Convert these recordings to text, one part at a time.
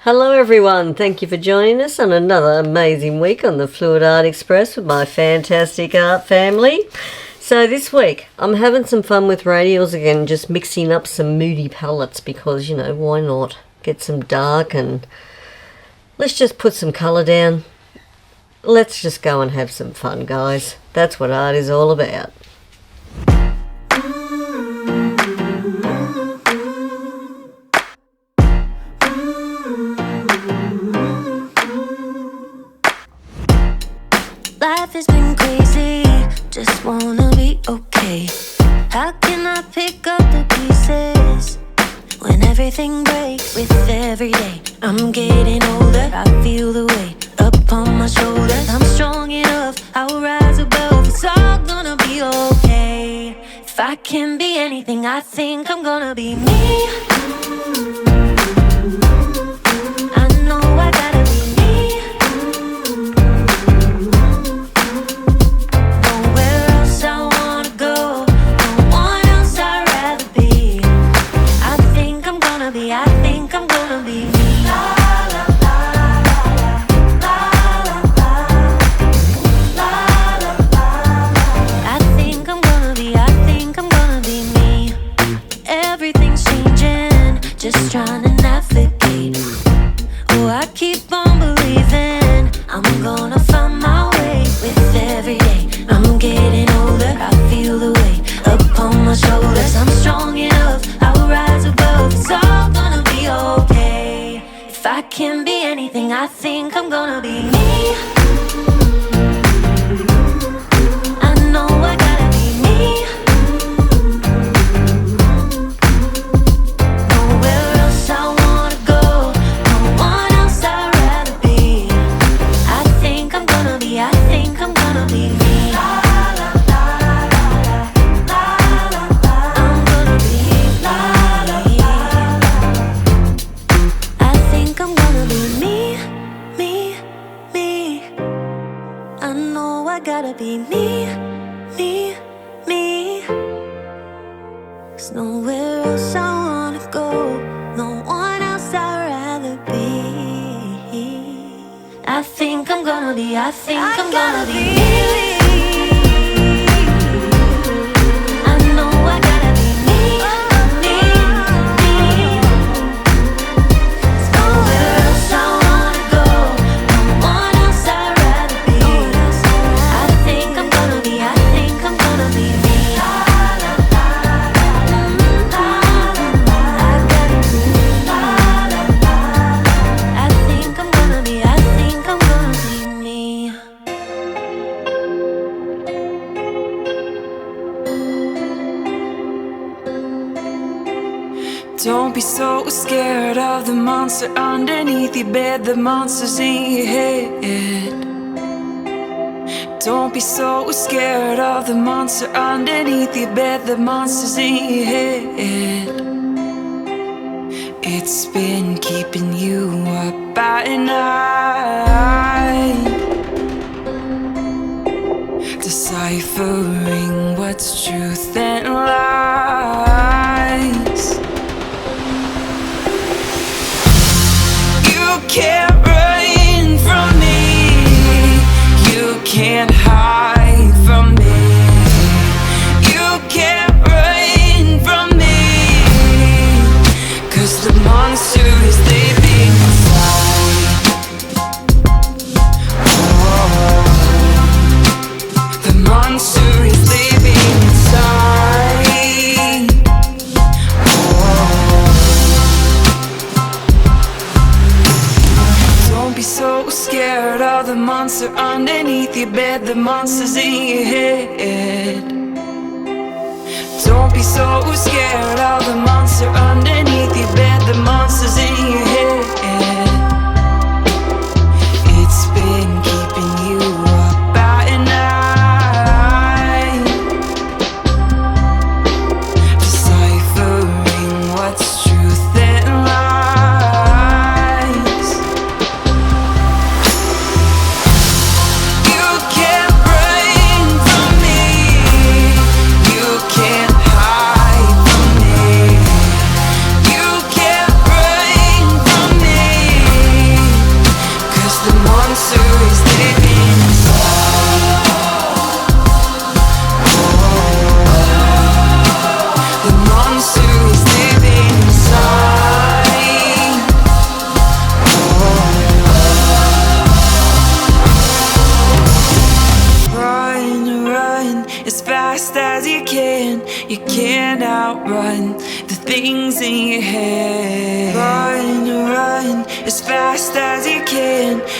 Hello everyone, thank you for joining us on another amazing week on the Fluid Art Express with my fantastic art family. So this week I'm having some fun with radials again, just mixing up some moody palettes because, you know, why not? Get some dark and let's just put some colour down. Let's just go and have some fun, guys. That's what art is all about. Life has been crazy, just wanna be okay. How can I pick up the pieces when everything breaks with every day? I'm getting older, I feel the weight upon my shoulders. I'm strong enough, I'll rise above. It's all gonna be okay. If I can be anything, I think I'm gonna be me. I know I gotta be me. Nowhere else I wanna go, no one else I'd rather be. I think I'm gonna be me. Just trying to navigate. Oh, I keep on believing I'm gonna find my way with every day. I'm getting older, I feel the weight upon my shoulders. I'm strong enough, I'll rise above. It's all gonna be okay. If I can be anything, I think I'm gonna be me. I know I gotta be me. Gotta be me, me, me. 'Cause nowhere else I wanna go, no one else I'd rather be. I think I'm gonna be me. I know I gotta be me, me, me. 'Cause nowhere else I wanna go, no one else I'd rather be. I think I'm gonna be me. I gotta be me. I think I'm gonna be me. Don't be so scared of the monster underneath your bed. The monster's in your head. Don't be so scared of the monster underneath your bed. The monster's in your head. It's been keeping you up at night, deciphering what's truth and lies. You can't run from me, you can't hide from me, you can't run from me, 'cause the monster is living inside. Oh, the monster is living inside. Oh, don't be so scared of the monster underneath your bed. The monster's in your head. Don't be so scared of the monster underneath your bed. The monster's in your head. It's been keeping you up at night, deciphering what's truth and lies. You can't run from me, you can't hide from me, you can't run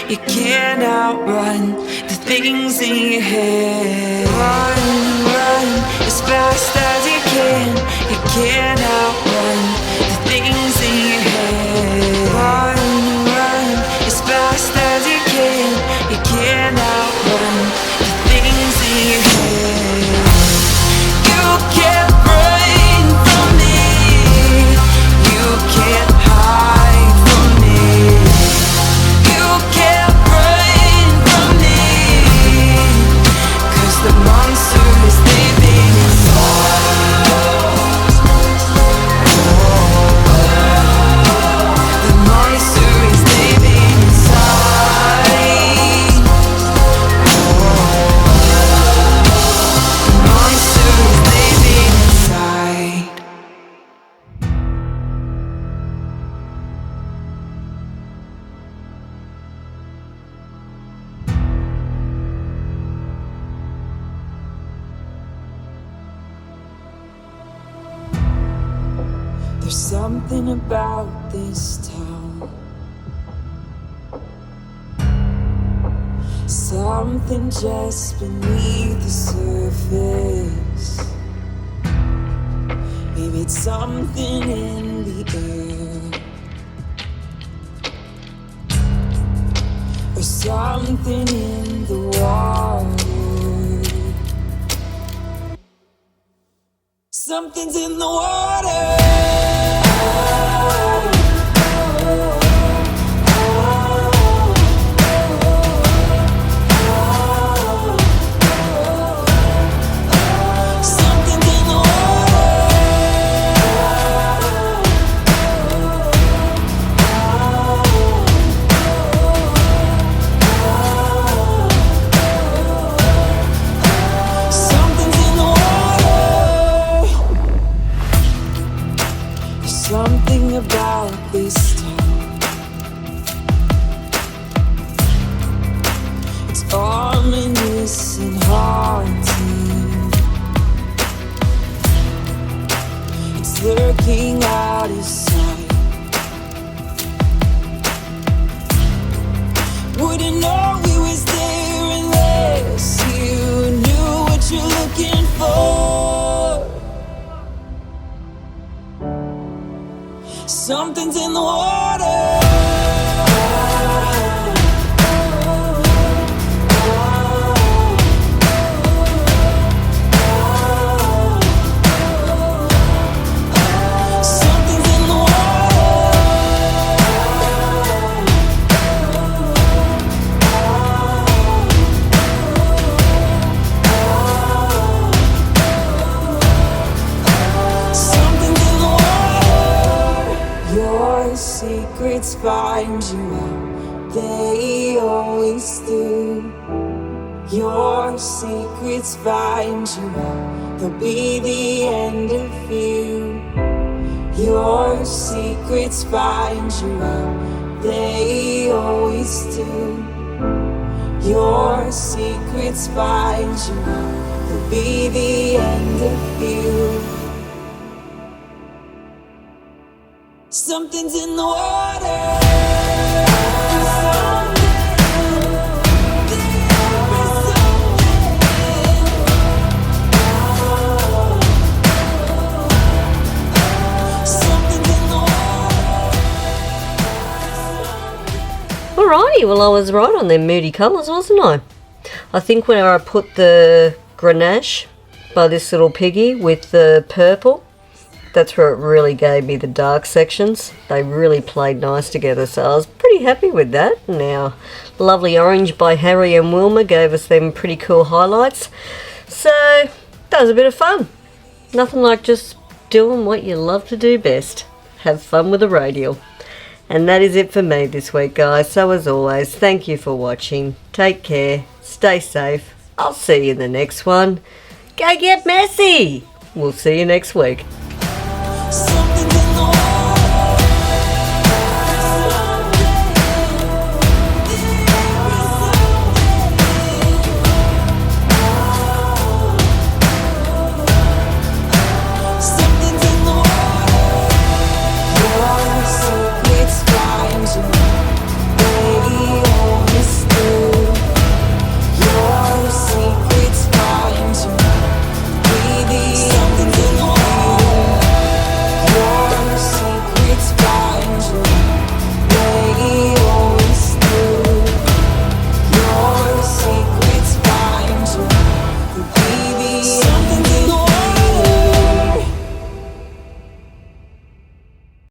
You can't outrun the things in your head. Run, run as fast as you can. You can't outrun the things in your head. Run, run as fast as you can. You can't outrun the things in your head. You can't run from me. You can't hide from me. You can't run from me. 'Cause the monster is living inside. The monster is living inside. The monster is living inside. There's something about this town, something just beneath the surface. Maybe it's something in the air, or something in the water. Something's in the water. Something's in the Something's in the water. There's something about this town. It's ominous and haunting. It's lurking out of sight. Wouldn't know we was there unless you knew what you're looking for. Something's in the water. Something's in the Something's in the water. Your secrets find you out. They always do. Your secrets find you out. They'll be the end of you. Your secrets find you out. They always do. Your secrets find you out. They'll be the end of you. Something's in the water. Alrighty, well I was right on them moody colours, wasn't I? I think where I put the Grenache by this little piggy with the purple, that's where it really gave me the dark sections. They really played nice together, so I was pretty happy with that. Now, lovely orange by Harry and Wilma gave us them pretty cool highlights. So, that was a bit of fun. Nothing like just doing what you love to do best. Have fun with a radial. And that is it for me this week, guys. So as always, thank you for watching. Take care. Stay safe. I'll see you in the next one. Go get messy. We'll see you next week.